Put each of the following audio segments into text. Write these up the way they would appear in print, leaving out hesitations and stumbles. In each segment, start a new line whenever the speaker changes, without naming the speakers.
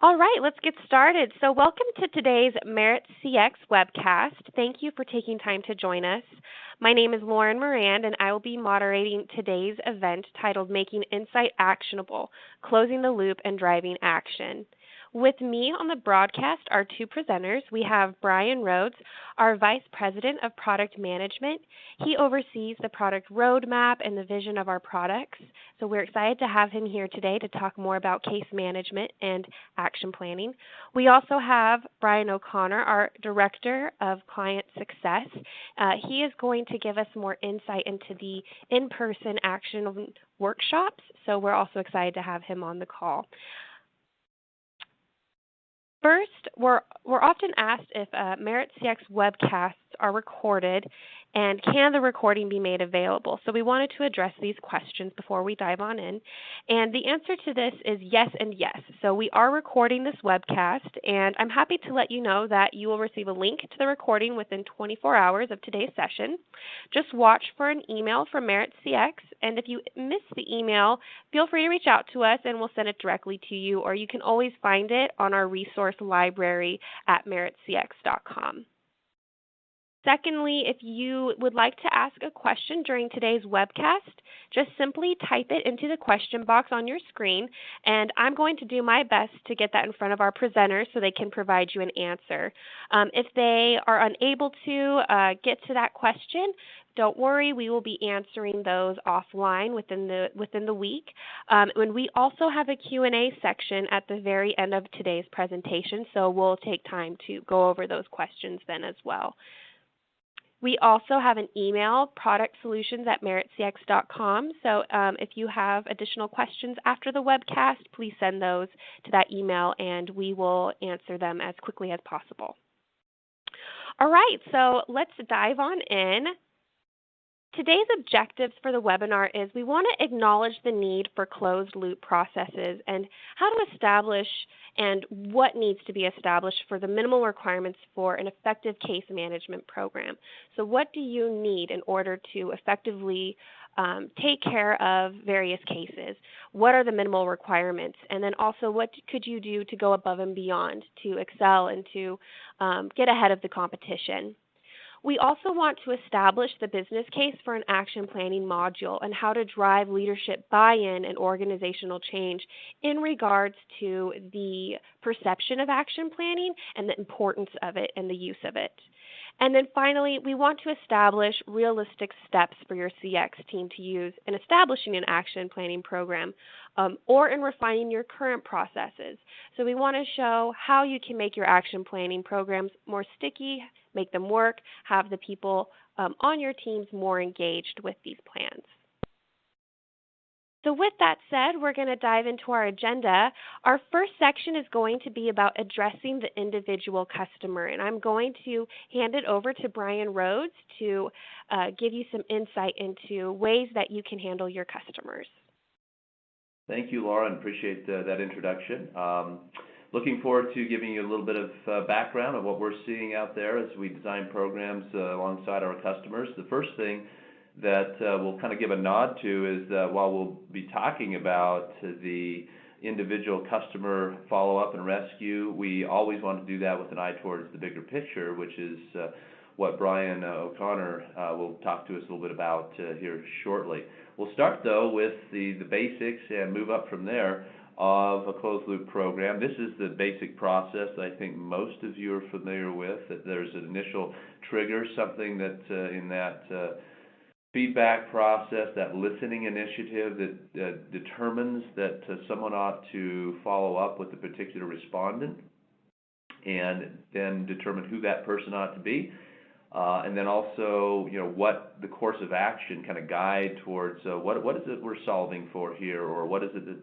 All right, let's get started. So welcome to today's MaritzCX webcast. Thank you for taking time to join us. My name is Lauren Moran, and I will be moderating today's event titled Making Insight Actionable, Closing the Loop and Driving Action. With me on the broadcast are two presenters. We have Bryan Rhodes, our Vice President of Product Management. He oversees the product roadmap and the vision of our products. So we're excited to have him here today to talk more about case management and action planning. We also have Brian O'Connor, our Director of Client Success. He is going to give us more insight into the in-person action workshops. So we're also excited to have him on the call. First, we're often asked if MaritzCX webcasts are recorded and can the recording be made available. So we wanted to address these questions before we dive on in. And the answer to this is yes and yes. So we are recording this webcast, and I'm happy to let you know that you will receive a link to the recording within 24 hours of today's session. Just watch for an email from MaritzCX, and if you miss the email, feel free to reach out to us and we'll send it directly to you, or you can always find it on our resource library at MaritzCX.com. Secondly, if you would like to ask a question during today's webcast, just simply type it into the question box on your screen, and I'm going to do my best to get that in front of our presenters so they can provide you an answer. If they are unable to get to that question, don't worry, we will be answering those offline within the week. And we also have a Q&A section at the very end of today's presentation, so we'll take time to go over those questions then as well. We also have an email, productsolutions@maritzcx.com. So if you have additional questions after the webcast, please send those to that email and we will answer them as quickly as possible. All right, so let's dive on in. Today's objectives for the webinar is we want to acknowledge the need for closed loop processes and how to establish and what needs to be established for the minimal requirements for an effective case management program. So what do you need in order to effectively take care of various cases? What are the minimal requirements? And then also what could you do to go above and beyond to excel and to get ahead of the competition? We also want to establish the business case for an action planning module and how to drive leadership buy-in and organizational change in regards to the perception of action planning and the importance of it and the use of it. And then finally, we want to establish realistic steps for your CX team to use in establishing an action planning program or in refining your current processes. So we want to show how you can make your action planning programs more sticky, make them work, have the people on your teams more engaged with these plans. So with that said, we're going to dive into our agenda. Our first section is going to be about addressing the individual customer, and I'm going to hand it over to Bryan Rhodes to give you some insight into ways that you can handle your customers.
Thank you, Laura, and appreciate that introduction. Looking forward to giving you a little bit of background of what we're seeing out there as we design programs alongside our customers. The first thing that we'll kind of give a nod to is that while we'll be talking about the individual customer follow-up and rescue, we always want to do that with an eye towards the bigger picture, which is what Bryan O'Connor will talk to us a little bit about here shortly. We'll start, though, with the basics and move up from there of a closed-loop program. This is the basic process that I think most of you are familiar with, that there's an initial trigger, something that in that feedback process, that listening initiative that determines that someone ought to follow up with a particular respondent and then determine who that person ought to be. And then also, what the course of action kind of guide towards what is it we're solving for here, or what is it that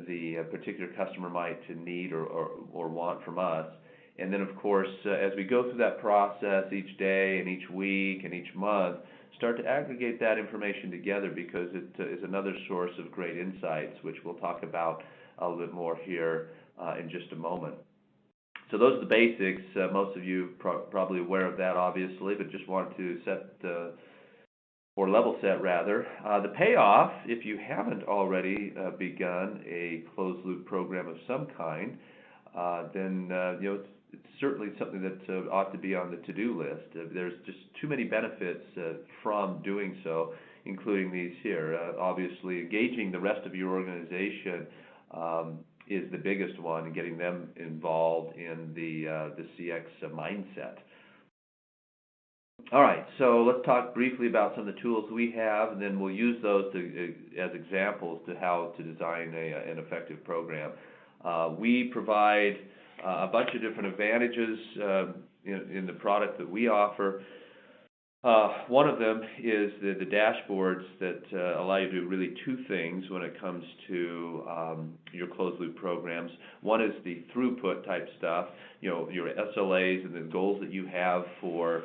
the particular customer might need or want from us. And then, of course, as we go through that process each day and each week and each month, start to aggregate that information together, because it is another source of great insights, which we'll talk about a little bit more here in just a moment. So those are the basics. Most of you probably aware of that, obviously, but just wanted to set or level set, rather. The payoff, if you haven't already begun a closed loop program of some kind, then it's certainly something that ought to be on the to-do list. There's just too many benefits from doing so, including these here. Obviously, engaging the rest of your organization is the biggest one, and getting them involved in the CX mindset. All right, so let's talk briefly about some of the tools we have, and then we'll use those as examples to how to design an effective program. We provide a bunch of different advantages in the product that we offer. One of them is the dashboards that allow you to do really two things when it comes to your closed loop programs. One is the throughput type stuff, your SLAs and the goals that you have for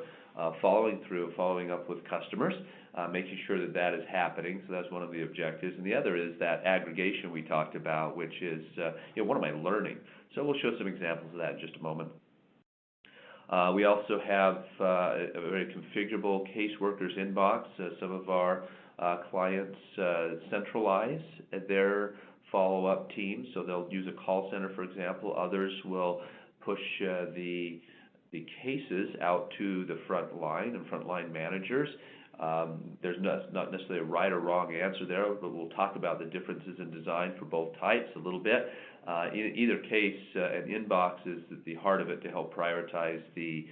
following up with customers, making sure that that is happening. So that's one of the objectives. And the other is that aggregation we talked about, which is what am I learning? So we'll show some examples of that in just a moment. We also have a very configurable caseworkers inbox. Some of our clients centralize their follow-up teams, so they'll use a call center, for example. Others will push the cases out to the front line and frontline managers. There's not necessarily a right or wrong answer there, but we'll talk about the differences in design for both types a little bit. In either case, an inbox is at the heart of it to help prioritize the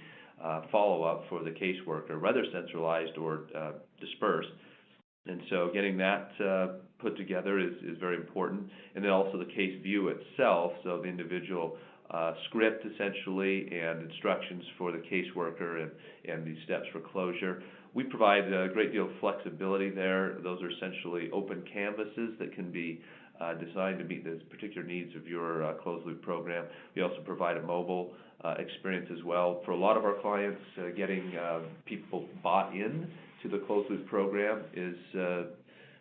follow-up for the caseworker, whether centralized or dispersed. And so getting that put together is very important. And then also the case view itself, so the individual script essentially and instructions for the caseworker and the steps for closure. We provide a great deal of flexibility there. Those are essentially open canvases that can be designed to meet the particular needs of your closed loop program. We also provide a mobile experience as well. For a lot of our clients, getting people bought in to the closed loop program is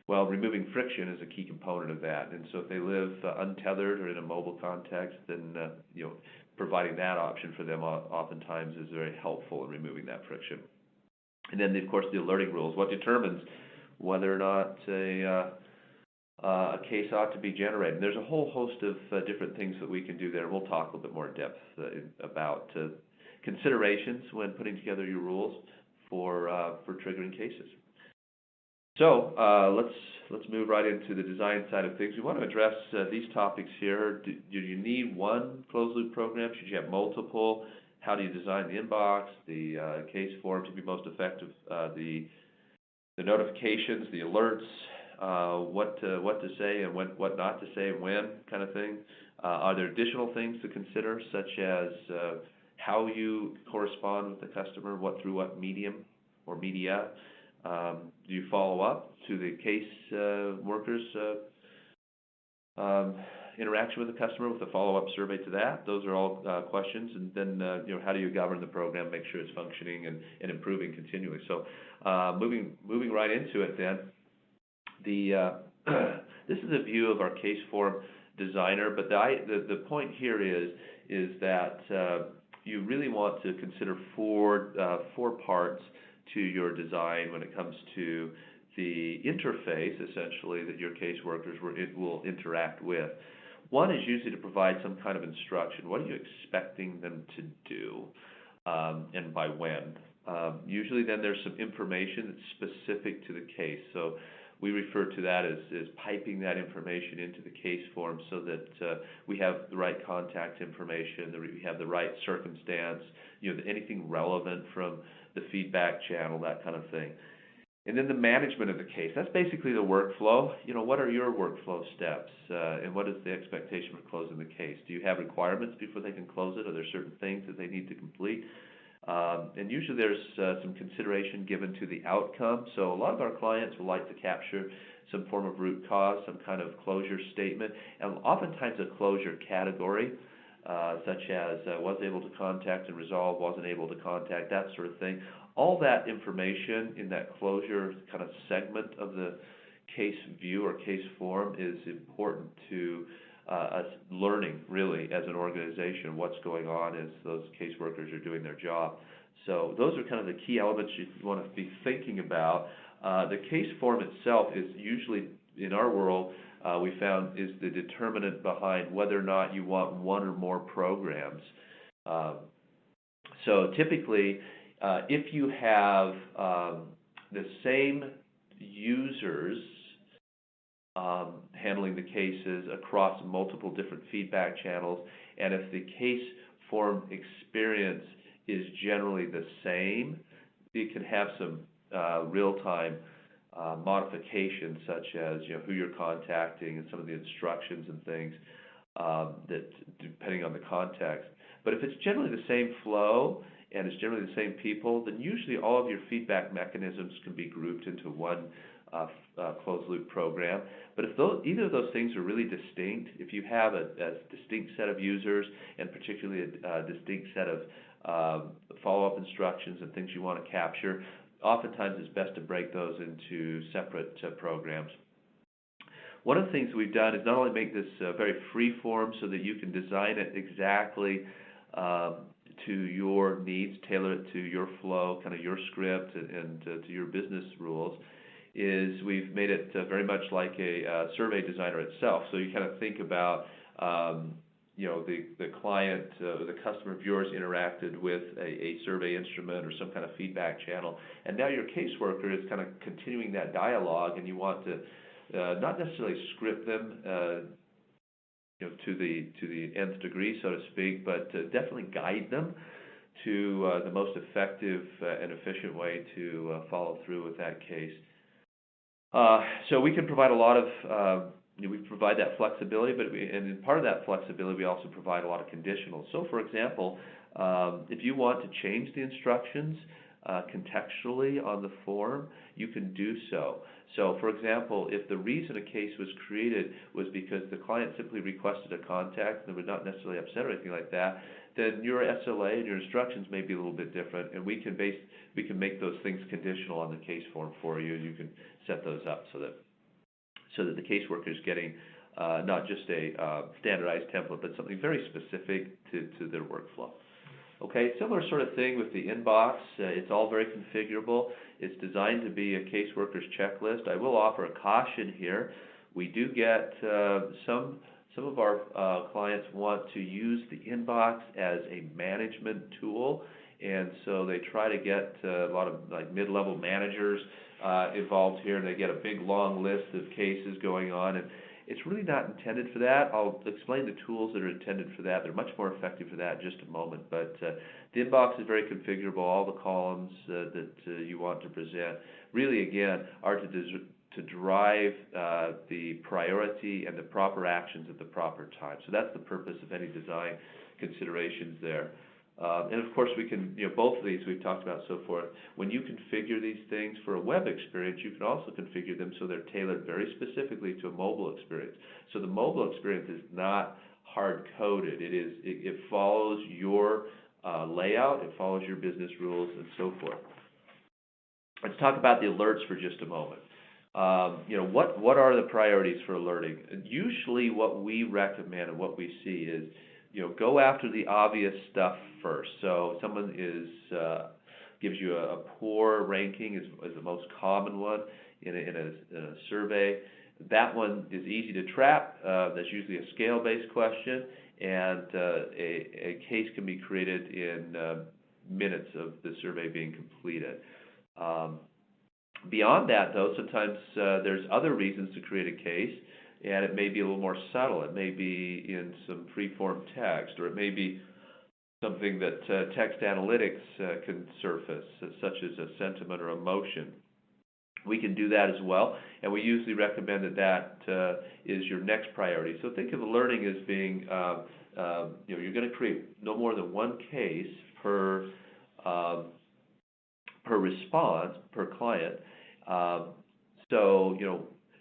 removing friction is a key component of that. And so if they live untethered or in a mobile context, then providing that option for them oftentimes is very helpful in removing that friction. And then, of course, the alerting rules. What determines whether or not a case ought to be generated? And there's a whole host of different things that we can do there. We'll talk a little bit more in depth about considerations when putting together your rules for triggering cases. So let's move right into the design side of things. We want to address these topics here. Do you need one closed loop program? Should you have multiple? How do you design the inbox, the case form to be most effective, the notifications, the alerts, what to say and what not to say and when, kind of thing. Are there additional things to consider, such as how you correspond with the customer, through what medium or media? Do you follow up to the case workers' interaction with the customer with a follow-up survey to that? Those are all questions. And then, how do you govern the program, make sure it's functioning and improving continually? So, moving right into it, then. This is a view of our case form designer, but the point here is that you really want to consider four parts to your design when it comes to the interface, essentially, that your caseworkers will interact with. One is usually to provide some kind of instruction. What are you expecting them to do, and by when? Usually then there's some information that's specific to the case. So we refer to that as piping that information into the case form so that we have the right contact information, that we have the right circumstance, anything relevant from the feedback channel, that kind of thing. And then the management of the case. That's basically the workflow. What are your workflow steps, and what is the expectation for closing the case? Do you have requirements before they can close it? Are there certain things that they need to complete? And usually there's some consideration given to the outcome. So a lot of our clients will like to capture some form of root cause, some kind of closure statement, and oftentimes a closure category, such as was able to contact and resolve, wasn't able to contact, that sort of thing. All that information in that closure kind of segment of the case view or case form is important to us learning, really, as an organization, what's going on as those caseworkers are doing their job. So those are kind of the key elements you want to be thinking about. The case form itself is usually, in our world, we found is the determinant behind whether or not you want one or more programs. So typically, if you have the same users handling the cases across multiple different feedback channels, and if the case form experience is generally the same, you can have some real-time modifications, such as who you're contacting and some of the instructions and things that depending on the context. But if it's generally the same flow and it's generally the same people, then usually all of your feedback mechanisms can be grouped into one closed-loop program. But if either of those things are really distinct, if you have a distinct set of users and particularly a distinct set of follow-up instructions and things you want to capture, oftentimes it's best to break those into separate programs. One of the things we've done is not only make this very free form so that you can design it exactly to your needs, tailor it to your flow, kind of your script, and to your business rules, is we've made it very much like a survey designer itself. So you kind of think about, the client, the customer of yours interacted with a survey instrument or some kind of feedback channel, and now your caseworker is kind of continuing that dialogue, and you want to not necessarily script them to the nth degree, so to speak, but definitely guide them to the most effective and efficient way to follow through with that case. So we can provide a lot of we provide that flexibility, and in part of that flexibility, we also provide a lot of conditionals. So, for example, if you want to change the instructions contextually on the form, you can do so. So, for example, if the reason a case was created was because the client simply requested a contact and they were not necessarily upset or anything like that, then your SLA and your instructions may be a little bit different, and we can make those things conditional on the case form for you. You can set those up so that the caseworker is getting not just a standardized template, but something very specific to their workflow. Okay, similar sort of thing with the inbox. It's all very configurable. It's designed to be a caseworker's checklist. I will offer a caution here. We do get some of our clients want to use the inbox as a management tool, and so they try to get a lot of like mid-level managers involved here, and they get a big long list of cases going on, and it's really not intended for that. I'll explain the tools that are intended for that. They're much more effective for that in just a moment, but the inbox is very configurable. All the columns that you want to present really, again, are to drive the priority and the proper actions at the proper time. So that's the purpose of any design considerations there. And of course, we can, both of these we've talked about so forth. When you configure these things for a web experience, you can also configure them so they're tailored very specifically to a mobile experience. So the mobile experience is not hard-coded. It follows your layout, it follows your business rules, and so forth. Let's talk about the alerts for just a moment. What are the priorities for alerting? Usually what we recommend and what we see is, go after the obvious stuff first. So if someone gives you a poor ranking is the most common one in a survey. That one is easy to trap. That's usually a scale-based question, and a case can be created in minutes of the survey being completed. Beyond that, though, sometimes there's other reasons to create a case, and it may be a little more subtle. It may be in some free-form text, or it may be something that text analytics can surface, such as a sentiment or emotion. We can do that as well, and we usually recommend that is your next priority. So think of alerting as being, you're going to create no more than one case per response, per client. So,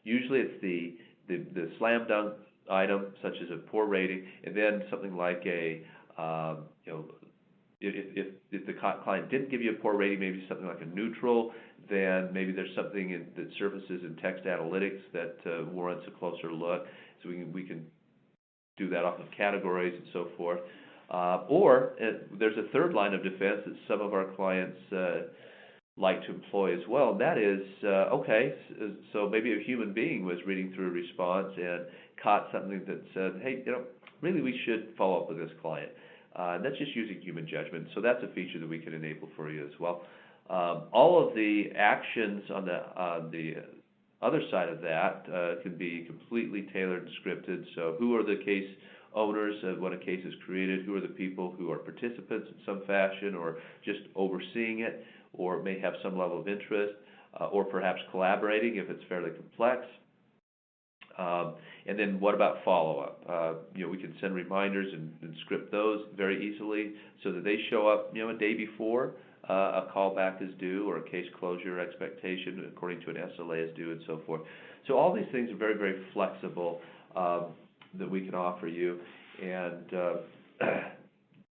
usually it's the slam dunk item, such as a poor rating, and then something like a, if the client didn't give you a poor rating, maybe something like a neutral, then maybe there's something that surfaces in text analytics that warrants a closer look. So we can do that off of categories and so forth. Or there's a third line of defense that some of our clients like to employ as well, and that is, okay, so maybe a human being was reading through a response and caught something that said, hey, really we should follow up with this client. That's just using human judgment, so that's a feature that we can enable for you as well. All of the actions on the other side of that can be completely tailored and scripted, so who are the case owners when a case is created, who are the people who are participants in some fashion or just overseeing it, or may have some level of interest, or perhaps collaborating if it's fairly complex. And then what about follow-up? We can send reminders and script those very easily so that they show up, a day before a callback is due or a case closure expectation according to an SLA is due and so forth. So all these things are very, very flexible that we can offer you. And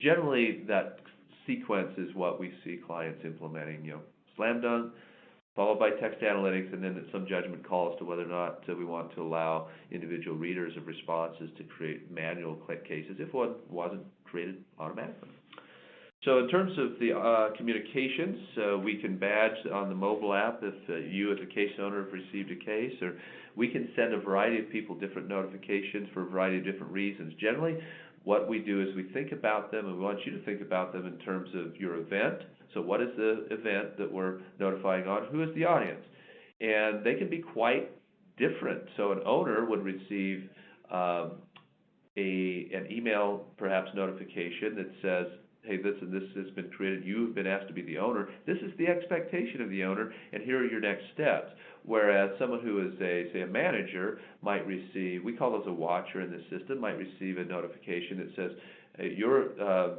generally that sequence is what we see clients implementing, slam dunk, followed by text analytics, and then some judgment call as to whether or not we want to allow individual readers of responses to create manual cases if one wasn't created automatically. So in terms of the communications, we can badge on the mobile app if you as a case owner have received a case, or we can send a variety of people different notifications for a variety of different reasons. Generally, what we do is we think about them, and we want you to think about them in terms of your event. So what is the event that we're notifying on? Who is the audience? And they can be quite different. So an owner would receive an email, perhaps notification that says, hey, this and this has been created. You have been asked to be the owner. This is the expectation of the owner, and here are your next steps. Whereas someone who is, say, a manager might receive, we call those a watcher in the system, might receive a notification that says, hey, your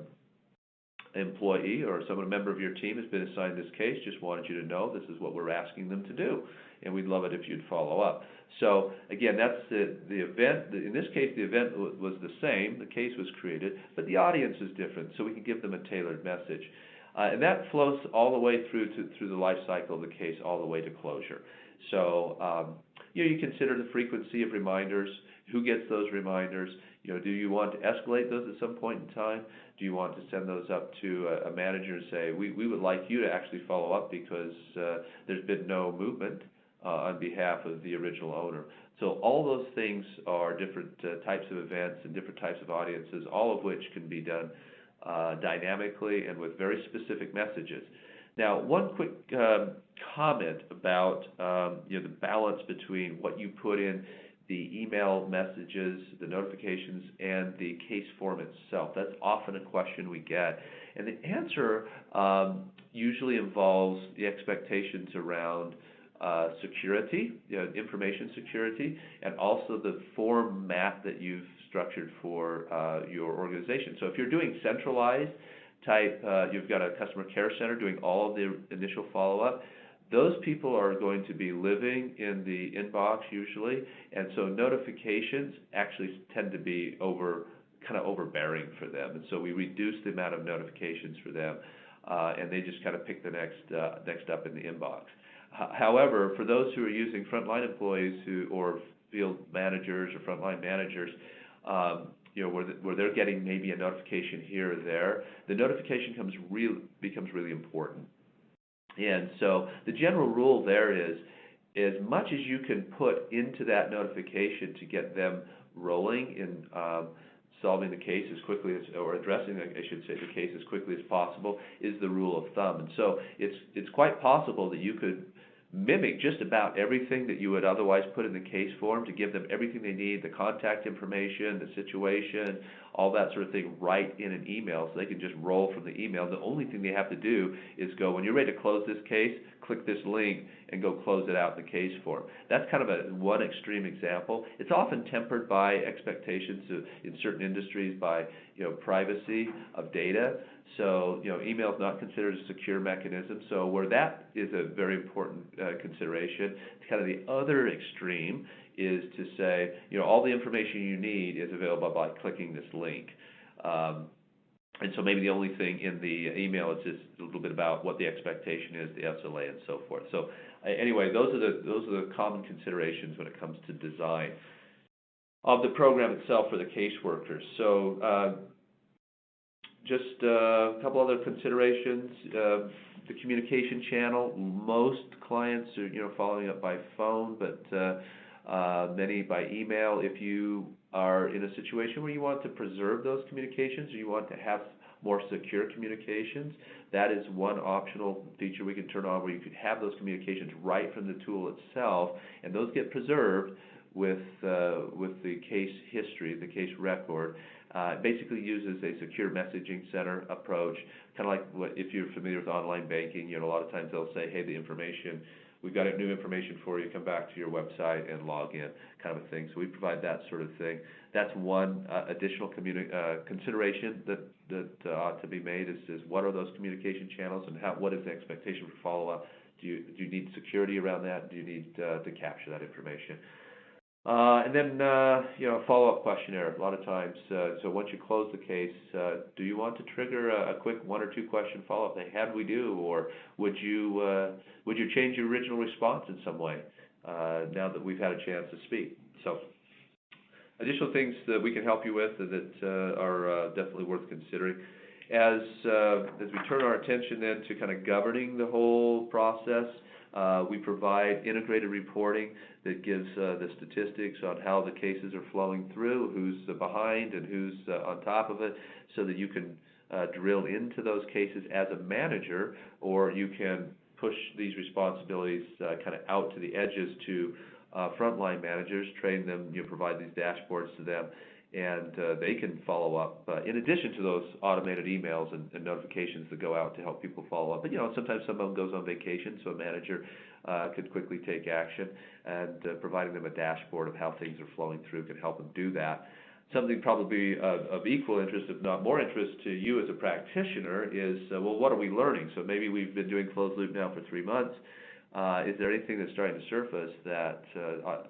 employee or a member of your team has been assigned this case, just wanted you to know this is what we're asking them to do, and we'd love it if you'd follow up. So again, that's the event. In this case, the event was the same, the case was created, but the audience is different, so we can give them a tailored message. And that flows all the way through the life cycle of the case, all the way to closure. So you consider the frequency of reminders, who gets those reminders, do you want to escalate those at some point in time? Do you want to send those up to a manager and say, we would like you to actually follow up because there's been no movement on behalf of the original owner? So all those things are different types of events and different types of audiences, all of which can be done dynamically and with very specific messages. Now, one quick comment about the balance between what you put in the email messages, the notifications, and the case form itself. That's often a question we get. And the answer usually involves the expectations around security, information security, and also the format that you've structured for your organization. So if you're doing centralized type, you've got a customer care center doing all of the initial follow-up, those people are going to be living in the inbox usually, and so notifications actually tend to be kind of overbearing for them, and so we reduce the amount of notifications for them, and they just kind of pick the next up in the inbox. However, for those who are using frontline employees or field managers or frontline managers, where they're getting maybe a notification here or there, the notification becomes really important. And so the general rule there is, as much as you can put into that notification to get them rolling in solving the case as quickly as, or addressing, I should say, the case as quickly as possible, is the rule of thumb. And so it's quite possible that you could mimic just about everything that you would otherwise put in the case form to give them everything they need, the contact information, the situation, all that sort of thing, right in an email, so they can just roll from the email. The only thing they have to do is go, when you're ready to close this case, click this link and go close it out in the case form. That's kind of one extreme example. It's often tempered by expectations in certain industries by privacy of data. So email is not considered a secure mechanism. So where that is a very important consideration, kind of the other extreme is to say all the information you need is available by clicking this link. And so maybe the only thing in the email is just a little bit about what the expectation is, the SLA, and so forth. So anyway, those are the common considerations when it comes to design of the program itself for the caseworkers. So just a couple other considerations. The communication channel. Most clients are, following up by phone, but many by email. If you are in a situation where you want to preserve those communications or you want to have more secure communications, that is one optional feature we can turn on where you could have those communications right from the tool itself, and those get preserved with the case history, the case record. It basically uses a secure messaging center approach, kind of like if you're familiar with online banking. A lot of times they'll say, hey, we've got new information for you, come back to your website and log in, kind of a thing. So we provide that sort of thing. That's one additional consideration that ought to be made is what are those communication channels and what is the expectation for follow-up? Do you need security around that? Do you need to capture that information? And then, a follow-up questionnaire. A lot of times, so once you close the case, do you want to trigger a quick 1 or 2 question follow-up? How do we do? Or would you change your original response in some way now that we've had a chance to speak? So, additional things that we can help you with that are definitely worth considering. As we turn our attention then to kind of governing the whole process, we provide integrated reporting that gives the statistics on how the cases are flowing through, who's behind and who's on top of it, so that you can drill into those cases as a manager, or you can push these responsibilities kind of out to the edges to frontline managers, train them, provide these dashboards to them, and they can follow up in addition to those automated emails and notifications that go out to help people follow up. But sometimes someone goes on vacation, so a manager could quickly take action, and providing them a dashboard of how things are flowing through can help them do that. Something probably of equal interest, if not more interest to you as a practitioner is, what are we learning? So maybe we've been doing closed loop now for 3 months. Is there anything that's starting to surface that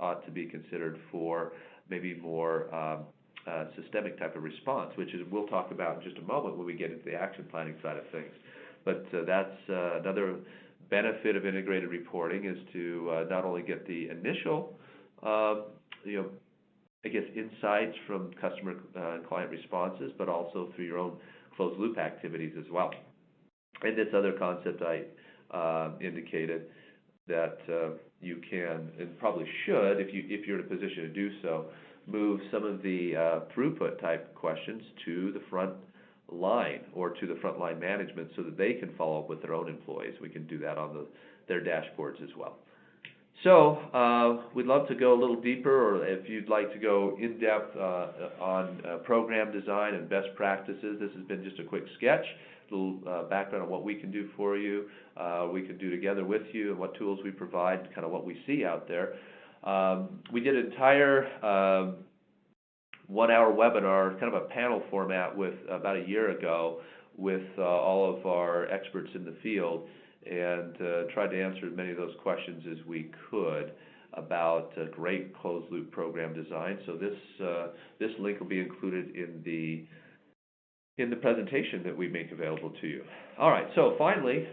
ought to be considered for maybe more systemic type of response, which is we'll talk about in just a moment when we get into the action planning side of things. But that's another benefit of integrated reporting is to not only get the initial, insights from customer and client responses, but also through your own closed loop activities as well. And this other concept I indicated that you can and probably should, if you're in a position to do so, move some of the throughput type questions to the front line or to the frontline management so that they can follow up with their own employees. We can do that on their dashboards as well. So we'd love to go a little deeper, or if you'd like to go in depth on program design and best practices. This has been just a quick sketch, a little background on what we can do for you, we can do together with you, and what tools we provide, kind of what we see out there. We did an entire 1-hour webinar, kind of a panel format, with about a year ago with all of our experts in the field, and tried to answer as many of those questions as we could about great closed loop program design. So this link will be included in the presentation that we make available to you. All right. So finally,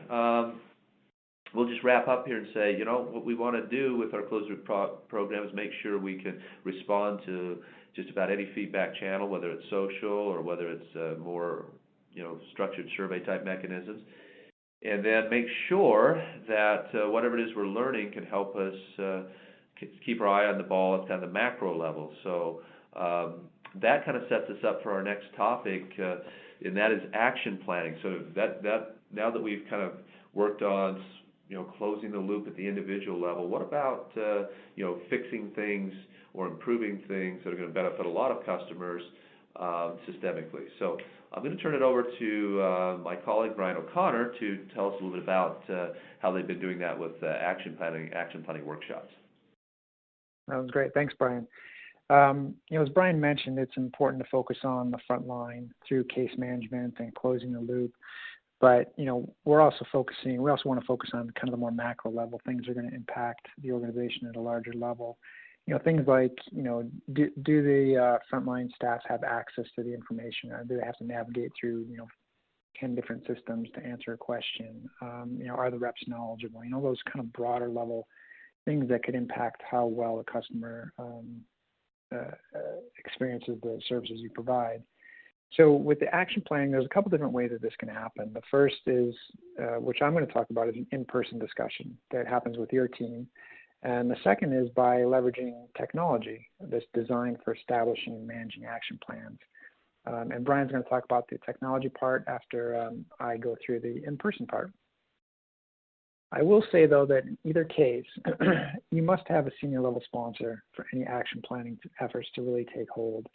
we'll just wrap up here and say, what we want to do with our closed loop program is make sure we can respond to just about any feedback channel, whether it's social or whether it's more, structured survey type mechanisms, and then make sure that whatever it is we're learning can help us keep our eye on the ball at kind of the macro level. So that kind of sets us up for our next topic, and that is action planning. So that now that we've kind of worked on closing the loop at the individual level, what about fixing things or improving things that are going to benefit a lot of customers systemically? So I'm going to turn it over to my colleague Brian O'Connor to tell us a little bit about how they've been doing that with action planning workshops.
That was great. Thanks, Brian. As Brian mentioned, it's important to focus on the front line through case management and closing the loop. But, we also want to focus on kind of the more macro level. Things are going to impact the organization at a larger level. Things like, do the frontline staff have access to the information? Or do they have to navigate through, 10 different systems to answer a question? Are the reps knowledgeable? Those kind of broader level things that could impact how well a customer experiences the services you provide. So with the action planning, there's a couple different ways that this can happen. The first is, which I'm going to talk about, is an in-person discussion that happens with your team. And the second is by leveraging technology that's designed for establishing and managing action plans. And Bryan's going to talk about the technology part after I go through the in-person part. I will say, though, that in either case, you must have a senior level sponsor for any action planning efforts to really take hold.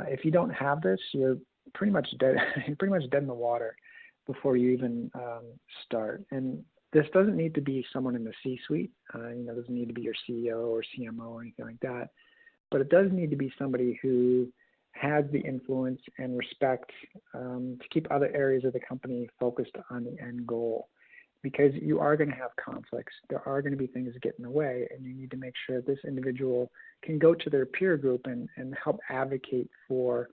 If you don't have this, you're pretty much dead. You're pretty much dead in the water before you even start. And this doesn't need to be someone in the C-suite. It doesn't need to be your CEO or CMO or anything like that. But it does need to be somebody who has the influence and respect to keep other areas of the company focused on the end goal. Because you are going to have conflicts. There are going to be things that get in the way, and you need to make sure this individual can go to their peer group and help advocate for,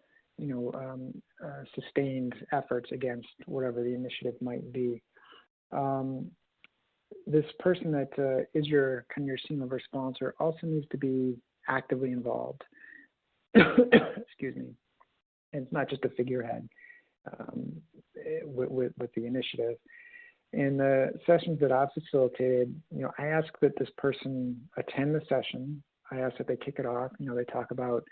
sustained efforts against whatever the initiative might be. This person that is your senior level sponsor also needs to be actively involved. Excuse me. And it's not just a figurehead with the initiative. In the sessions that I've facilitated, I ask that this person attend the session. I ask that they kick it off. They talk about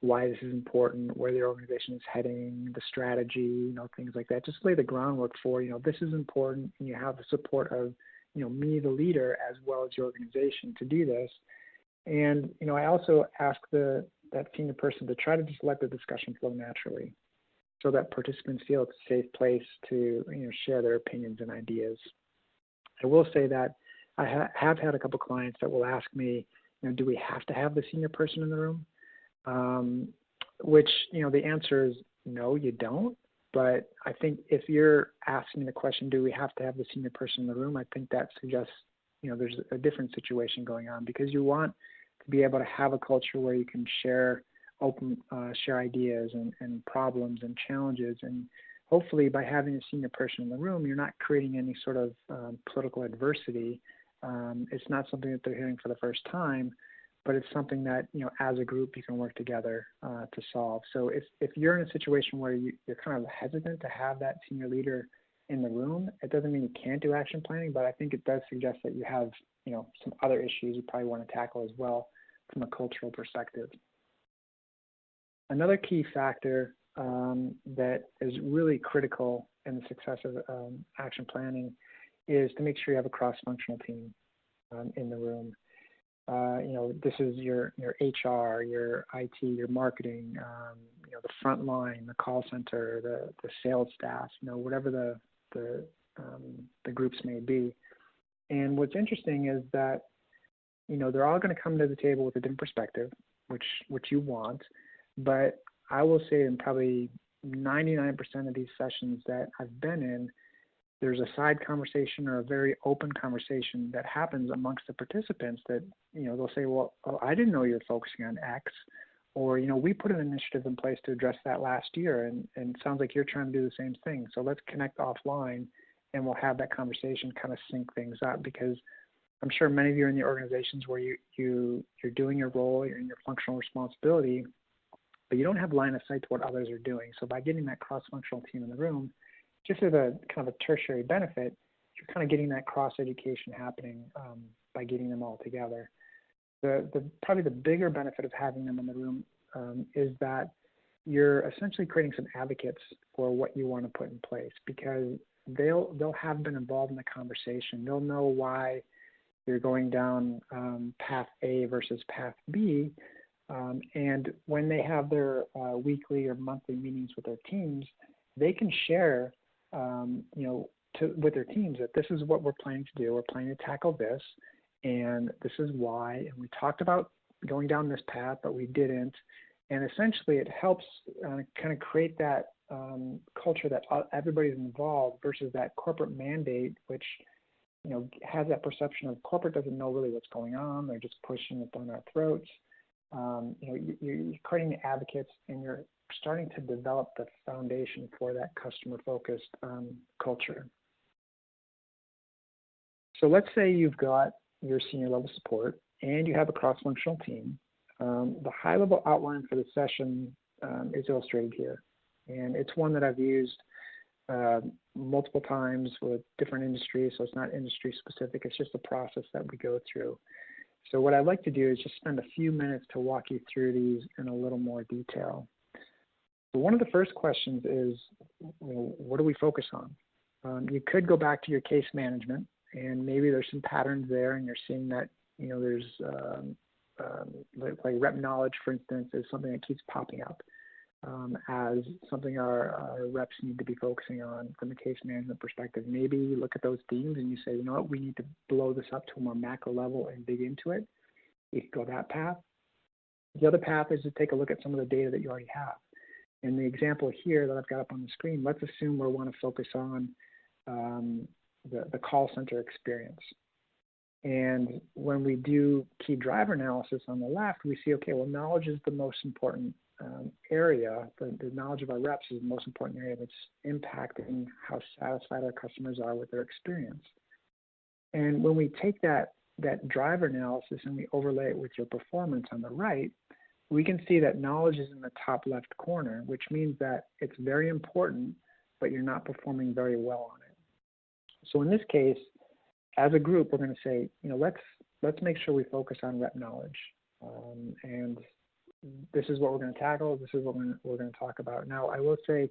why this is important, where their organization is heading, the strategy, things like that. Just lay the groundwork for, this is important, and you have the support of, me, the leader, as well as your organization to do this. And, I also ask that senior person to try to just let the discussion flow naturally, so that participants feel it's a safe place to share their opinions and ideas. I will say that I have had a couple clients that will ask me, do we have to have the senior person in the room? Which, the answer is no, you don't. But I think if you're asking the question, do we have to have the senior person in the room? I think that suggests, there's a different situation going on, because you want to be able to have a culture where you can share ideas and problems and challenges, and hopefully by having a senior person in the room, you're not creating any sort of political adversity. It's not something that they're hearing for the first time, but it's something that as a group you can work together to solve. So if you're in a situation where you're kind of hesitant to have that senior leader in the room, it doesn't mean you can't do action planning, but I think it does suggest that you have some other issues you probably want to tackle as well from a cultural perspective. Another key factor that is really critical in the success of action planning is to make sure you have a cross-functional team in the room. This is your HR, your IT, your marketing, the front line, the call center, the sales staff, whatever the groups may be. And what's interesting is that, they're all going to come to the table with a different perspective, which you want. But I will say in probably 99% of these sessions that I've been in, there's a side conversation or a very open conversation that happens amongst the participants that, they'll say, well, I didn't know you were focusing on X, or, we put an initiative in place to address that last year, and it sounds like you're trying to do the same thing. So let's connect offline, and we'll have that conversation kind of sync things up, because I'm sure many of you are in the organizations where you're doing your role, you're in your functional responsibility, but you don't have line of sight to what others are doing. So by getting that cross-functional team in the room, just as a kind of a tertiary benefit, you're kind of getting that cross-education happening by getting them all together. Probably the bigger benefit of having them in the room is that you're essentially creating some advocates for what you want to put in place, because they'll have been involved in the conversation. They'll know why you're going down path A versus path B. And when they have their weekly or monthly meetings with their teams, they can share, with their teams that this is what we're planning to do. We're planning to tackle this, and this is why. And we talked about going down this path, but we didn't. And essentially, it helps kind of create that culture that everybody's involved versus that corporate mandate, which has that perception of corporate doesn't know really what's going on. They're just pushing it down our throats. You're creating the advocates, and you're starting to develop the foundation for that customer-focused culture. So let's say you've got your senior level support and you have a cross-functional team. The high-level outline for the session is illustrated here. And it's one that I've used multiple times with different industries, so it's not industry specific, it's just a process that we go through. So what I'd like to do is just spend a few minutes to walk you through these in a little more detail. So one of the first questions is, what do we focus on? You could go back to your case management, and maybe there's some patterns there, and you're seeing that, there's like rep knowledge, for instance, is something that keeps popping up as something our reps need to be focusing on from a case management perspective. Maybe you look at those themes and you say, you know what, we need to blow this up to a more macro level and dig into it. You can go that path. The other path is to take a look at some of the data that you already have. In the example here that I've got up on the screen, let's assume we want to focus on the call center experience. And when we do key driver analysis on the left, we see, okay, well, knowledge is the most important area. The knowledge of our reps is the most important area that's impacting how satisfied our customers are with their experience. And when we take that driver analysis and we overlay it with your performance on the right, we can see that knowledge is in the top left corner, which means that it's very important, but you're not performing very well on it. So in this case, as a group, we're going to say, let's make sure we focus on rep knowledge. And this is what we're going to tackle. This is what we're going to talk about. Now, I will say,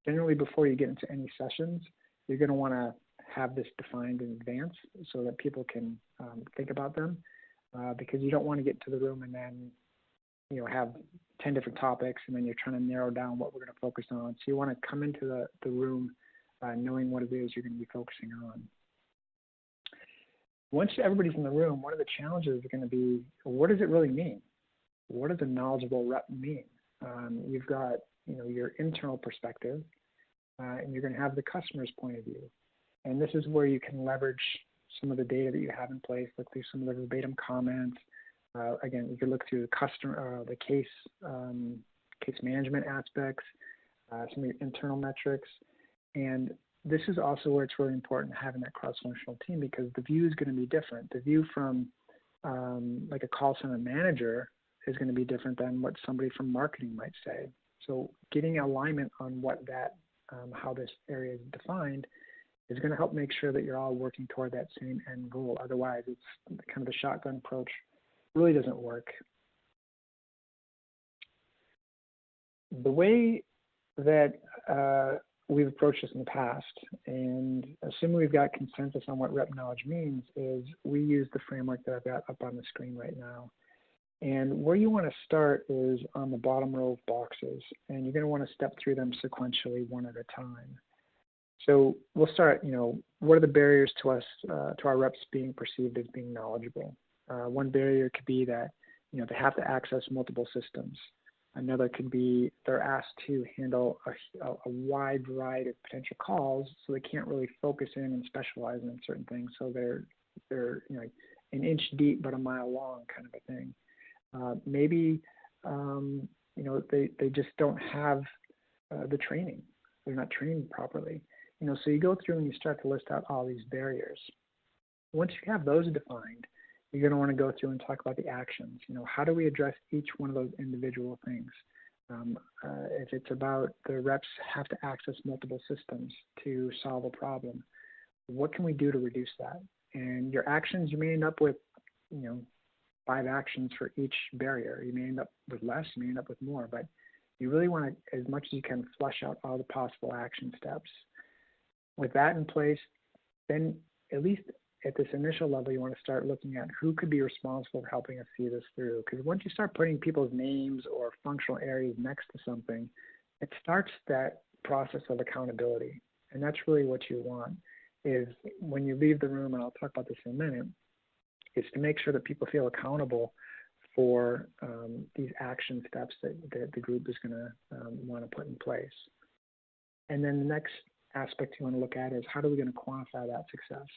generally, before you get into any sessions, you're going to want to have this defined in advance so that people can think about them, because you don't want to get into the room and then have 10 different topics, and then you're trying to narrow down what we're going to focus on. So you want to come into the room knowing what it is you're going to be focusing on. Once everybody's in the room, one of the challenges is going to be, what does it really mean? What does a knowledgeable rep mean? You've got your internal perspective, and you're going to have the customer's point of view. And this is where you can leverage some of the data that you have in place, look through some of the verbatim comments. Again, you can look through the case management aspects, some of your internal metrics. And this is also where it's really important having that cross-functional team, because the view is going to be different. The view from like a call center manager is going to be different than what somebody from marketing might say. So getting alignment on what how this area is defined is going to help make sure that you're all working toward that same end goal. Otherwise, it's kind of the shotgun approach really doesn't work. The way that we've approached this in the past, and assuming we've got consensus on what rep knowledge means, is we use the framework that I've got up on the screen right now. And where you want to start is on the bottom row of boxes, and you're going to want to step through them sequentially one at a time. So we'll start, what are the barriers to us, to our reps being perceived as being knowledgeable? One barrier could be that, they have to access multiple systems. Another could be they're asked to handle a wide variety of potential calls, so they can't really focus in and specialize in certain things. So they're an inch deep but a mile long kind of a thing. Maybe they just don't have the training. They're not trained properly. So you go through and you start to list out all these barriers. Once you have those defined, you're going to want to go through and talk about the actions. How do we address each one of those individual things? If it's about the reps have to access multiple systems to solve a problem, what can we do to reduce that? And your actions, you may end up with, 5 actions for each barrier. You may end up with less, you may end up with more, but you really want to, as much as you can, flesh out all the possible action steps. With that in place, then at least at this initial level, you want to start looking at who could be responsible for helping us see this through. Because once you start putting people's names or functional areas next to something, it starts that process of accountability. And that's really what you want, is when you leave the room, and I'll talk about this in a minute, is to make sure that people feel accountable for these action steps that the group is going to want to put in place. And then the next aspect you want to look at is how are we going to quantify that success?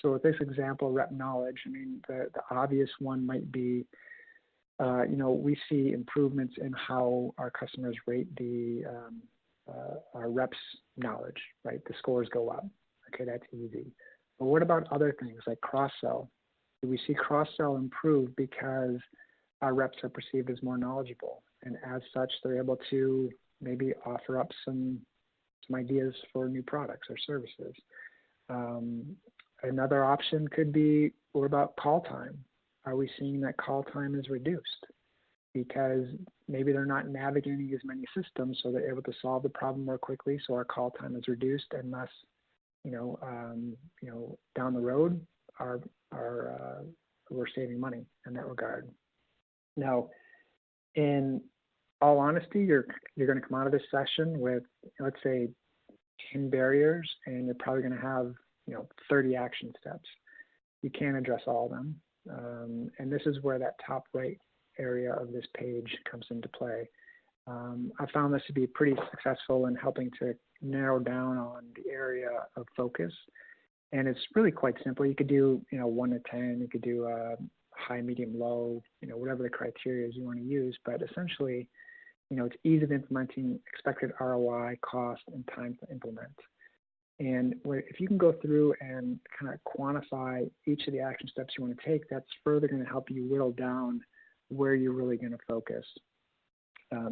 So with this example, rep knowledge, the obvious one might be, we see improvements in how our customers rate our reps' knowledge, right? The scores go up. Okay, that's easy. But what about other things like cross-sell? Do we see cross-sell improve because our reps are perceived as more knowledgeable, and as such, they're able to maybe offer up some ideas for new products or services. Another option could be, what about call time? Are we seeing that call time is reduced? Because maybe they're not navigating as many systems, so they're able to solve the problem more quickly. So our call time is reduced, and thus, down the road, we're saving money in that regard. Now, in all honesty, you're going to come out of this session with, let's say, 10 barriers, and you're probably going to have 30 action steps. You can't address all of them, and this is where that top right area of this page comes into play. I found this to be pretty successful in helping to narrow down on the area of focus, and it's really quite simple. You could do 1 to 10. You could do high, medium, low. Whatever the criteria is you want to use, but essentially, it's ease of implementing, expected ROI, cost, and time to implement. And if you can go through and kind of quantify each of the action steps you want to take, that's further going to help you whittle down where you're really going to focus.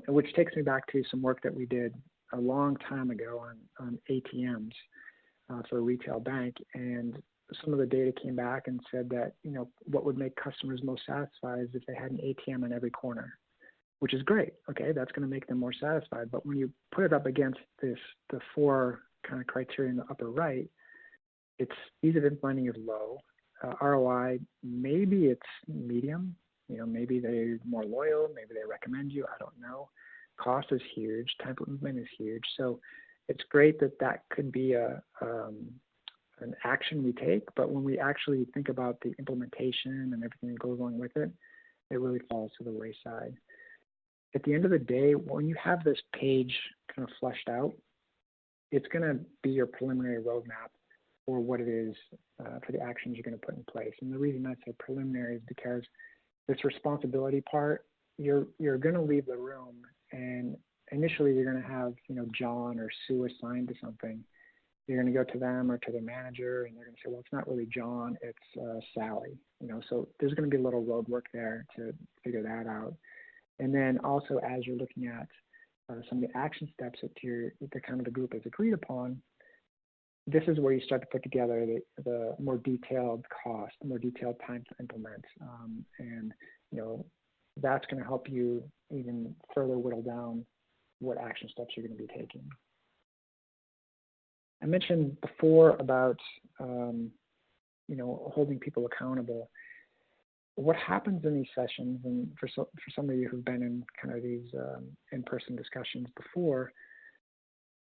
Which takes me back to some work that we did a long time ago on ATMs for a retail bank. And some of the data came back and said that, what would make customers most satisfied is if they had an ATM in every corner, which is great. Okay, that's going to make them more satisfied. But when you put it up against the 4 kind of criteria in the upper right, it's ease of implementing is low. ROI, maybe it's medium. Maybe they're more loyal. Maybe they recommend you. I don't know. Cost is huge. Time to implement is huge. So it's great that could be an action we take. But when we actually think about the implementation and everything that goes along with it, it really falls to the wayside. At the end of the day, when you have this page kind of fleshed out, it's going to be your preliminary roadmap for what it is for the actions you're going to put in place. And the reason I say preliminary is because this responsibility part, you're going to leave the room, and initially you're going to have John or Sue assigned to something. You're going to go to them or to the manager, and they're going to say, well, it's not really John, it's Sally. So there's going to be a little road work there to figure that out. And then also, as you're looking at some of the action steps that the kind of the group has agreed upon, this is where you start to put together the more detailed cost, the more detailed time to implement, and that's going to help you even further whittle down what action steps you're going to be taking. I mentioned before about holding people accountable. What happens in these sessions, and for some of you who've been in kind of these in-person discussions before,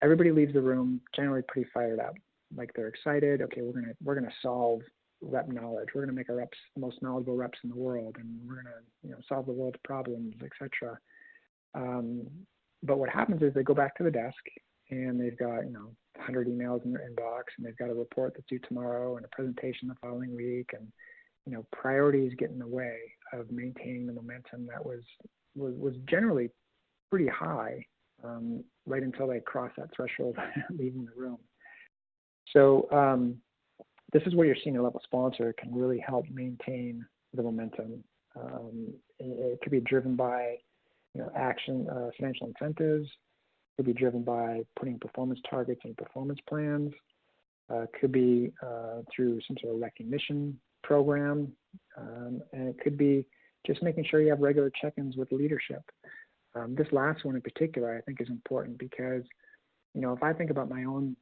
everybody leaves the room generally pretty fired up. Like they're excited. Okay, we're gonna solve rep knowledge. We're gonna make our reps the most knowledgeable reps in the world, and we're gonna solve the world's problems, etc. But what happens is they go back to the desk and they've got 100 emails in their inbox, and they've got a report that's due tomorrow and a presentation the following week, and priorities get in the way of maintaining the momentum that was generally pretty high right until they cross that threshold leaving the room. So this is where your senior level sponsor can really help maintain the momentum. It could be driven by financial incentives. It could be driven by putting performance targets and performance plans. It could be through some sort of recognition program, and it could be just making sure you have regular check-ins with leadership. This last one in particular, I think, is important because, if I think about my own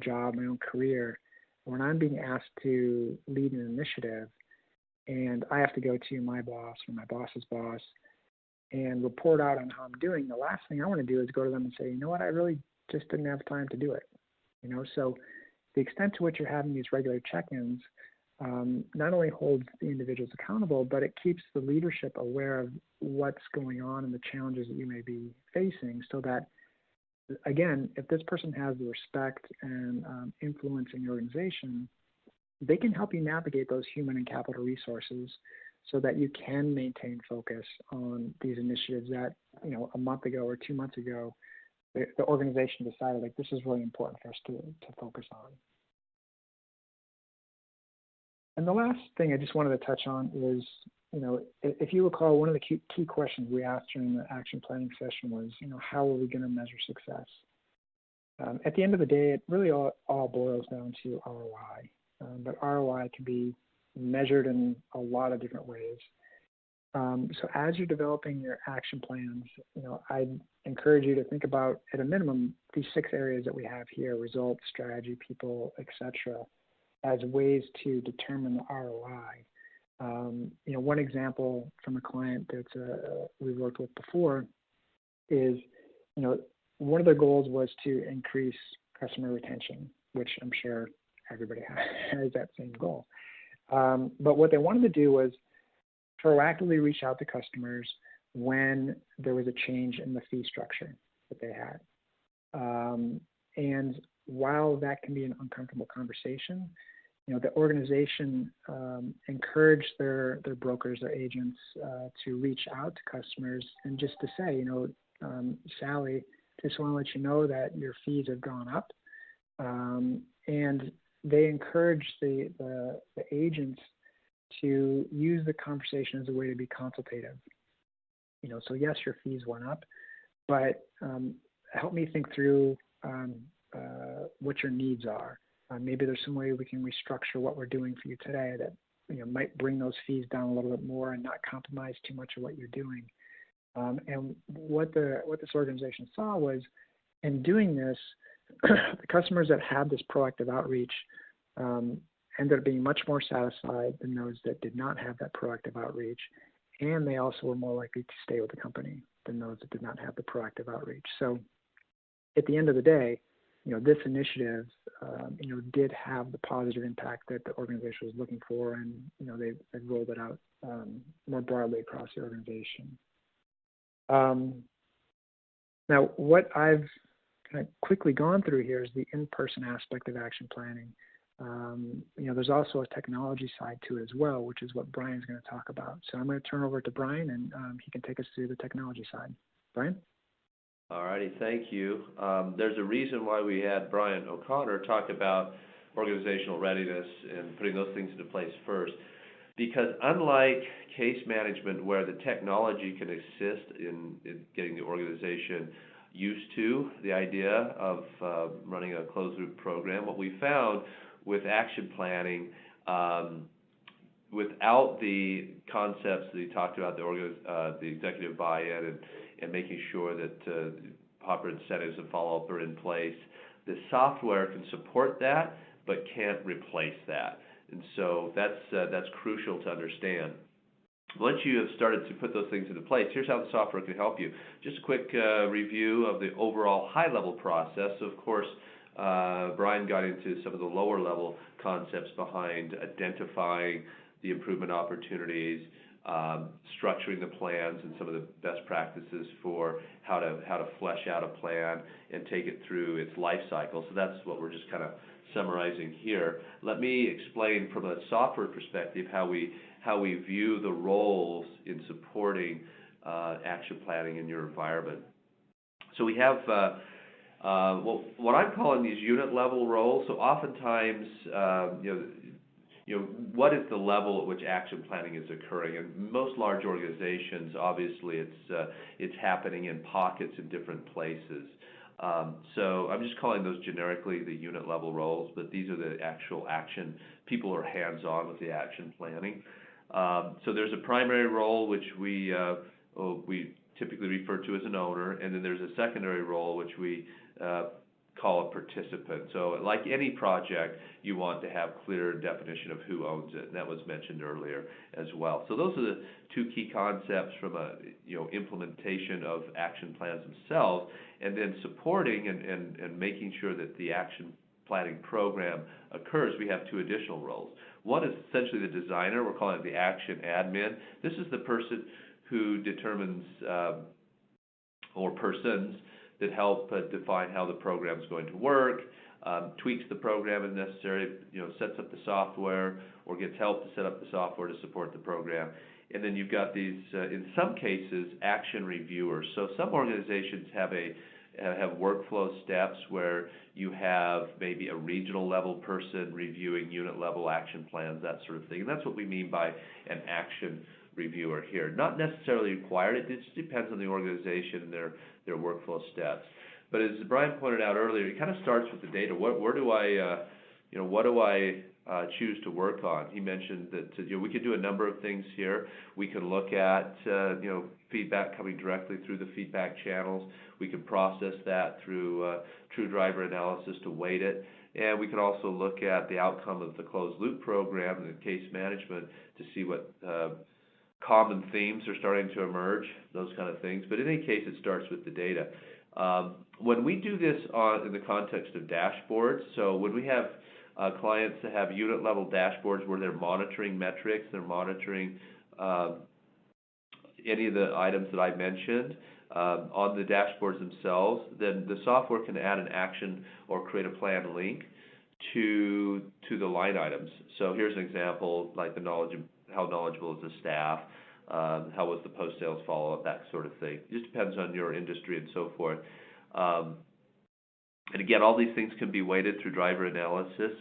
job, my own career, when I'm being asked to lead an initiative, and I have to go to my boss or my boss's boss and report out on how I'm doing, the last thing I want to do is go to them and say, I really just didn't have time to do it. So the extent to which you're having these regular check-ins not only holds the individuals accountable, but it keeps the leadership aware of what's going on and the challenges that you may be facing, so that, again, if this person has the respect and influence in your organization, they can help you navigate those human and capital resources so that you can maintain focus on these initiatives that, a month ago or 2 months ago, the organization decided, like, this is really important for us to focus on. And the last thing I just wanted to touch on is, if you recall, one of the key questions we asked during the action planning session was, how are we going to measure success? At the end of the day, it really all boils down to ROI. But ROI can be measured in a lot of different ways. So as you're developing your action plans, I'd encourage you to think about, at a minimum, these 6 areas that we have here: results, strategy, people, etc., as ways to determine the ROI. One example from a client that we've worked with before is, one of their goals was to increase customer retention, which I'm sure everybody has that same goal. But what they wanted to do was proactively reach out to customers when there was a change in the fee structure that they had. And while that can be an uncomfortable conversation, the organization encouraged their brokers, their agents, to reach out to customers and just to say, Sally, just want to let you know that your fees have gone up. And they encouraged the agents to use the conversation as a way to be consultative. So yes, your fees went up, but help me think through what your needs are. Maybe there's some way we can restructure what we're doing for you today that might bring those fees down a little bit more and not compromise too much of what you're doing. And what this organization saw was, in doing this, the customers that had this proactive outreach ended up being much more satisfied than those that did not have that proactive outreach, and they also were more likely to stay with the company than those that did not have the proactive outreach. So at the end of the day, this initiative, did have the positive impact that the organization was looking for, and they rolled it out more broadly across the organization. Now, what I've kind of quickly gone through here is the in-person aspect of action planning. There's also a technology side to it as well, which is what Bryan's going to talk about. So I'm going to turn over to Bryan, and he can take us through the technology side. Bryan?
All righty, thank you. There's a reason why we had Brian O'Connor talk about organizational readiness and putting those things into place first. Because unlike case management, where the technology can assist in getting the organization used to the idea of running a closed-loop program, what we found with action planning, without the concepts that he talked about, the executive buy-in and making sure that proper incentives and follow-up are in place, the software can support that but can't replace that. And so that's crucial to understand. Once you have started to put those things into place, here's how the software can help you. Just a quick review of the overall high-level process. Of course, Bryan got into some of the lower-level concepts behind identifying the improvement opportunities, structuring the plans, and some of the best practices for how to flesh out a plan and take it through its life cycle. So that's what we're just kind of summarizing here. Let me explain from a software perspective how we view the roles in supporting action planning in your environment. So we have what I'm calling these unit level roles. So oftentimes, what is the level at which action planning is occurring? In most large organizations, obviously, it's happening in pockets in different places. So I'm just calling those generically the unit level roles, but these are the actual action. People are hands-on with the action planning. So there's a primary role, which we typically refer to as an owner, and then there's a secondary role, which we call a participant. So like any project, you want to have clear definition of who owns it, and that was mentioned earlier as well. So those are the two key concepts from a implementation of action plans themselves, and then supporting and making sure that the action planning program occurs. We have two additional roles. One is essentially the designer. We're calling it the action admin. This is the person who determines or persons that help define how the program is going to work, tweaks the program if necessary, sets up the software, or gets help to set up the software to support the program. And then you've got these, in some cases, action reviewers. So some organizations have a have workflow steps where you have maybe a regional level person reviewing unit level action plans, that sort of thing. And that's what we mean by an action reviewer here. Not necessarily required, it just depends on the organization and their workflow steps. But as Bryan pointed out earlier, it kind of starts with the data. What do I choose to work on? He mentioned that we could do a number of things here. We can look at feedback coming directly through the feedback channels. We can process that through true driver analysis to weight it, and we can also look at the outcome of the closed loop program and the case management to see what common themes are starting to emerge, those kind of things. But in any case, it starts with the data. When we do this in the context of dashboards, so when we have clients that have unit level dashboards where they're monitoring metrics, they're monitoring any of the items that I mentioned on the dashboards themselves, then the software can add an action or create a plan link to the line items. So here's an example, like how knowledgeable is the staff, how was the post-sales follow-up, that sort of thing. It just depends on your industry and so forth. And again, all these things can be weighted through driver analysis,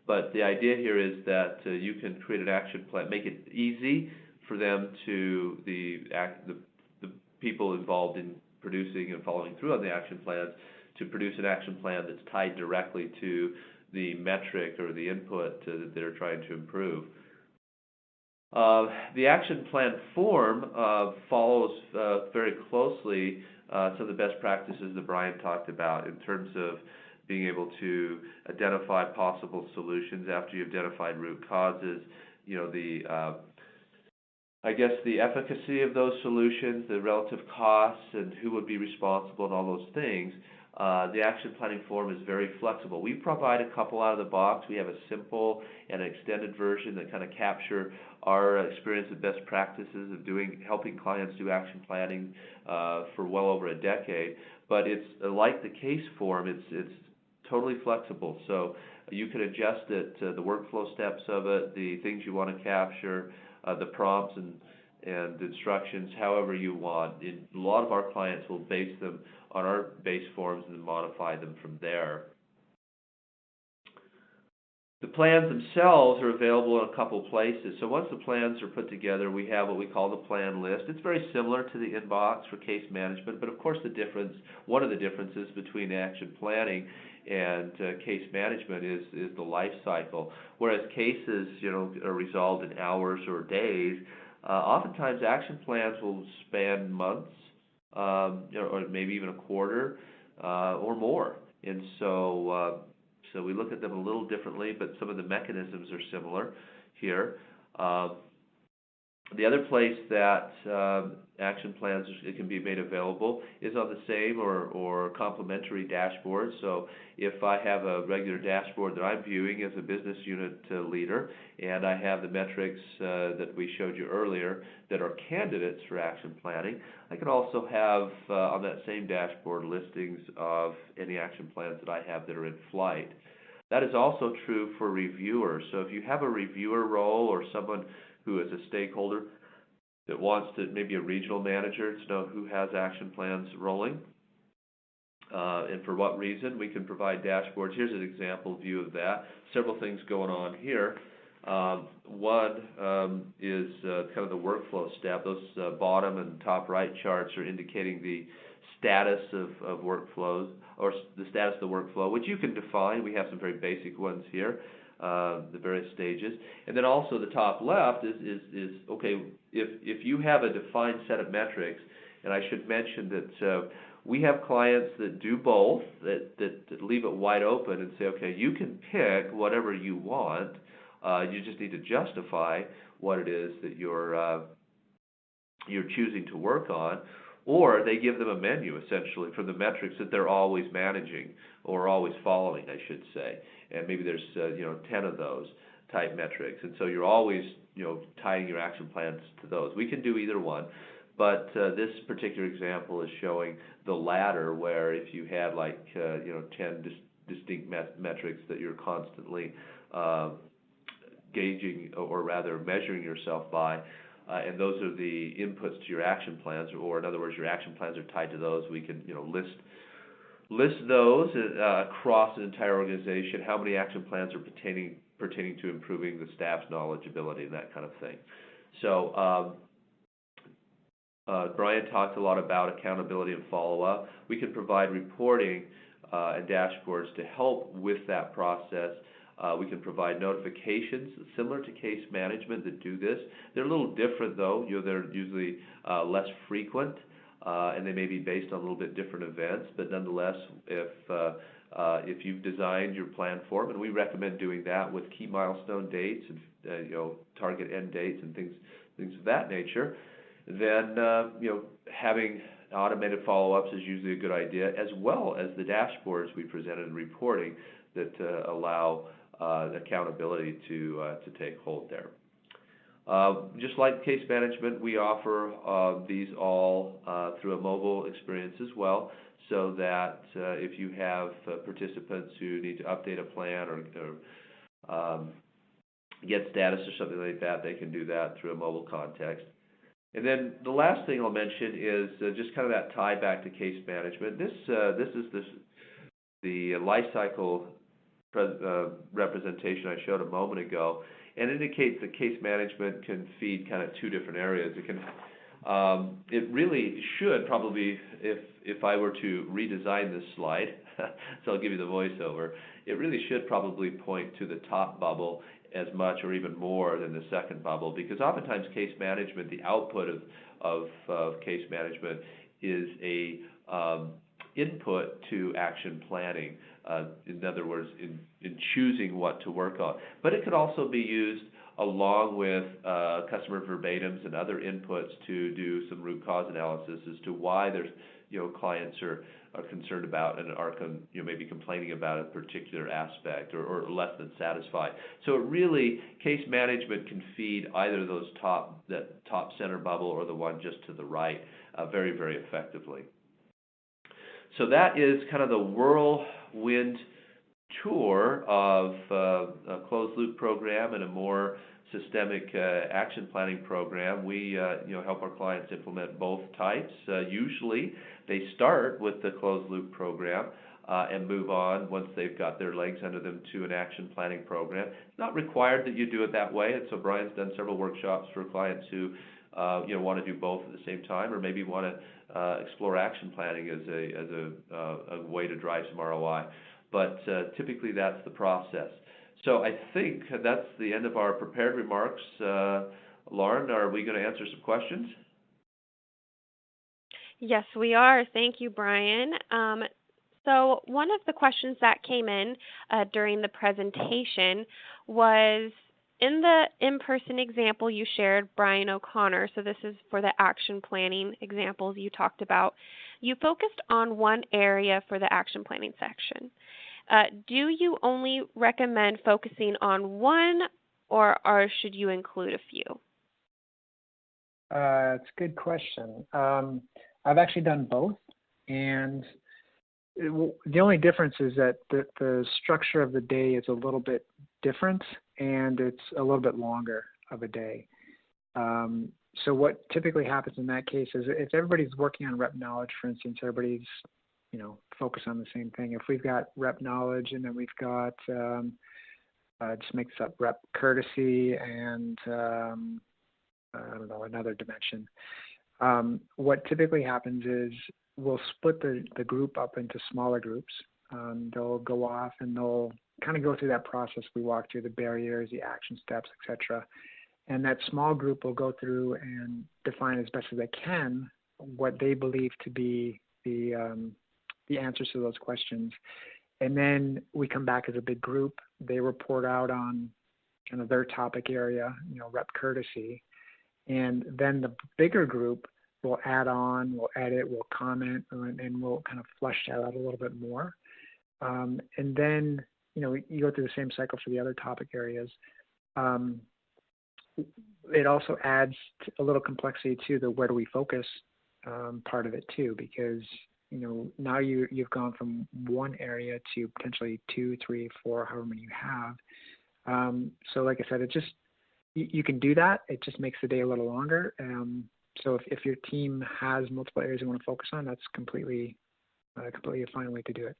but the idea here is that you can create an action plan, make it easy for them to, the people involved in producing and following through on the action plans, to produce an action plan that's tied directly to the metric or the input that they're trying to improve. The action plan form follows very closely some of the best practices that Bryan talked about in terms of being able to identify possible solutions after you've identified root causes, the efficacy of those solutions, the relative costs, and who would be responsible and all those things. The action planning form is very flexible. We provide a couple out of the box. We have a simple and an extended version that kind of capture our experience and best practices of helping clients do action planning for well over a decade. But it's like the case form, it's totally flexible. So you can adjust it to the workflow steps of it, the things you want to capture, the prompts and instructions, however you want. A lot of our clients will base them on our base forms and then modify them from there. The plans themselves are available in a couple places. So once the plans are put together, we have what we call the plan list. It's very similar to the inbox for case management, but of course one of the differences between action planning and case management is the life cycle. Whereas cases, are resolved in hours or days, oftentimes action plans will span months, or maybe even a quarter or more. And so we look at them a little differently, but some of the mechanisms are similar here. The other place that action plans can be made available is on the same or complementary dashboard. So if I have a regular dashboard that I'm viewing as a business unit leader, and I have the metrics that we showed you earlier that are candidates for action planning, I can also have on that same dashboard listings of any action plans that I have that are in flight. That is also true for reviewers. So if you have a reviewer role or someone who is a stakeholder that wants to, maybe a regional manager, to know who has action plans rolling and for what reason, we can provide dashboards. Here's an example view of that. Several things going on here. One is kind of the workflow step. Those bottom and top right charts are indicating the status of workflows, or the status of the workflow, which you can define. We have some very basic ones here, the various stages. And then also the top left is okay, if you have a defined set of metrics, and I should mention that we have clients that do both, that leave it wide open and say, okay, you can pick whatever you want. You just need to justify what it is that you're choosing to work on. Or they give them a menu, essentially, for the metrics that they're always managing, or always following, I should say. And maybe there's 10 of those type metrics. And so you're always tying your action plans to those. We can do either one. But this particular example is showing the latter, where if you had 10 distinct metrics that you're constantly gauging, or rather measuring yourself by, and those are the inputs to your action plans, or in other words, your action plans are tied to those. We can list list those across an entire organization, how many action plans are pertaining to improving the staff's knowledgeability and that kind of thing. So Bryan talked a lot about accountability and follow-up. We can provide reporting and dashboards to help with that process. We can provide notifications similar to case management that do this. They're a little different though. They're usually less frequent, and they may be based on a little bit different events. But nonetheless, if you've designed your plan form, and we recommend doing that with key milestone dates and target end dates and things of that nature, then having automated follow-ups is usually a good idea, as well as the dashboards we presented in reporting that allow accountability to take hold there. Just like case management, we offer these all through a mobile experience as well, so that if you have participants who need to update a plan or get status or something like that, they can do that through a mobile context. And then the last thing I'll mention is just kind of that tie back to case management. This is the life cycle representation I showed a moment ago, and indicates that case management can feed kind of two different areas. It really should probably, if I were to redesign this slide, so I'll give you the voiceover, it really should probably point to the top bubble as much or even more than the second bubble, because oftentimes case management, the output of case management is a input to action planning. In other words, in choosing what to work on. But it could also be used along with customer verbatims and other inputs to do some root cause analysis as to why there's clients are concerned about and are maybe complaining about a particular aspect or less than satisfied. So it really, case management can feed either those that top center bubble or the one just to the right very, very effectively. So that is kind of the whirlwind tour of a closed loop program and a more systemic action planning program. We help our clients implement both types. Usually they start with the closed loop program and move on once they've got their legs under them to an action planning program. It's not required that you do it that way, and so Bryan's done several workshops for clients who want to do both at the same time, or maybe want to explore action planning as a way to drive some ROI. But typically that's the process. So I think that's the end of our prepared remarks. Lauren, are we going to answer some questions?
Yes, we are. Thank you, Bryan. So one of the questions that came in during the presentation was, in the in-person example you shared, Bryan O'Connor, so this is for the action planning examples you talked about, you focused on one area for the action planning section. Do you only recommend focusing on one, or should you include a few?
It's a good question. I've actually done both, and the only difference is that the structure of the day is a little bit different, and it's a little bit longer of a day. So what typically happens in that case is if everybody's working on rep knowledge, for instance, everybody's focused on the same thing. If we've got rep knowledge and then we've got just makes up rep courtesy and another dimension. What typically happens is we'll split the group up into smaller groups. They'll go off and they'll kind of go through that process. We walk through the barriers, the action steps, etc. And that small group will go through and define as best as they can what they believe to be the answers to those questions. And then we come back as a big group. They report out on kind of their topic area, rep courtesy. And then the bigger group will add on, will edit, will comment, and we'll kind of flesh that out a little bit more. And then, you go through the same cycle for the other topic areas. It also adds a little complexity to the where do we focus part of it too, because now you've gone from one area to potentially 2, 3, 4, however many you have. So like I said, it just you can do that. It just makes the day a little longer. So if your team has multiple areas you want to focus on, that's completely a completely fine way to do it.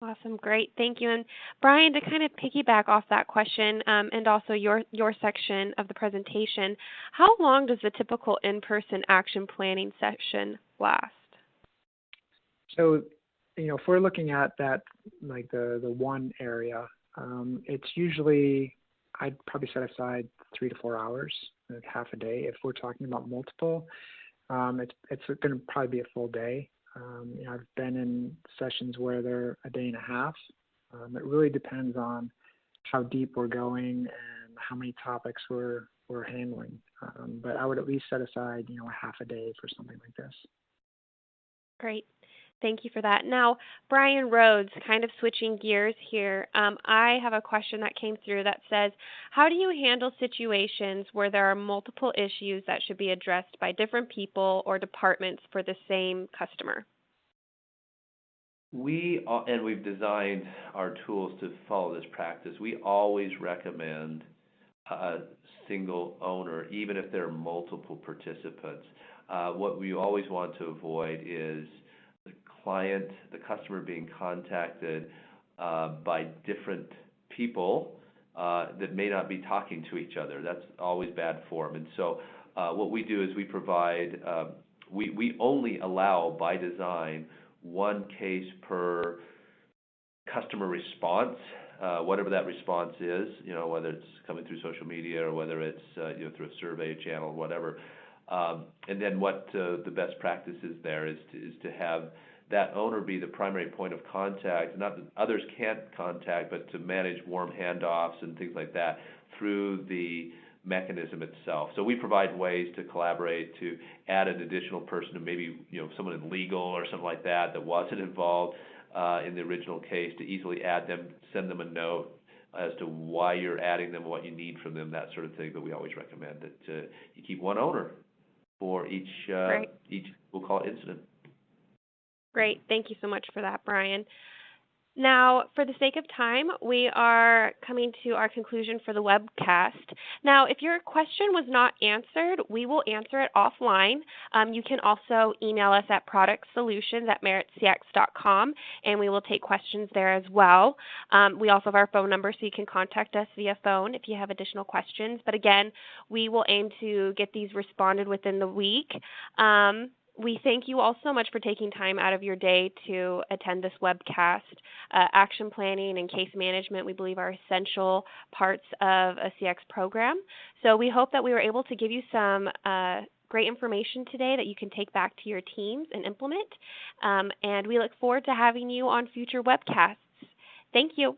Awesome, great, thank you. And Bryan, to kind of piggyback off that question and also your section of the presentation, how long does the typical in-person action planning session last?
So, if we're looking at that, like the one area, it's usually, I'd probably set aside 3 to 4 hours, like half a day. If we're talking about multiple, it's going to probably be a full day. I've been in sessions where they're a day and a half. It really depends on how deep we're going and how many topics we're handling. But I would at least set aside, a half a day for something like this.
Great. Thank you for that. Now, Bryan Rhodes, kind of switching gears here, I have a question that came through that says, how do you handle situations where there are multiple issues that should be addressed by different people or departments for the same customer?
We've designed our tools to follow this practice. We always recommend a single owner, even if there are multiple participants. What we always want to avoid is the customer being contacted by different people that may not be talking to each other. That's always bad form. And so what we do is we provide, we only allow by design one case per customer response, whatever that response is, whether it's coming through social media or whether it's through a survey channel or whatever. And then what the best practice is there is to have that owner be the primary point of contact, not that others can't contact, but to manage warm handoffs and things like that through the mechanism itself. So we provide ways to collaborate, to add an additional person, to maybe someone in legal or something like that wasn't involved in the original case, to easily add them, send them a note as to why you're adding them, what you need from them, that sort of thing. But we always recommend that you keep one owner for each we'll call it incident.
Great. Thank you so much for that, Bryan. Now, for the sake of time, we are coming to our conclusion for the webcast. Now, if your question was not answered, we will answer it offline. You can also email us at productsolutions@MaritzCX.com, and we will take questions there as well. We also have our phone number, so you can contact us via phone if you have additional questions. But again, we will aim to get these responded within the week. We thank you all so much for taking time out of your day to attend this webcast. Action planning and case management, we believe, are essential parts of a CX program. So we hope that we were able to give you some great information today that you can take back to your teams and implement. And we look forward to having you on future webcasts. Thank you.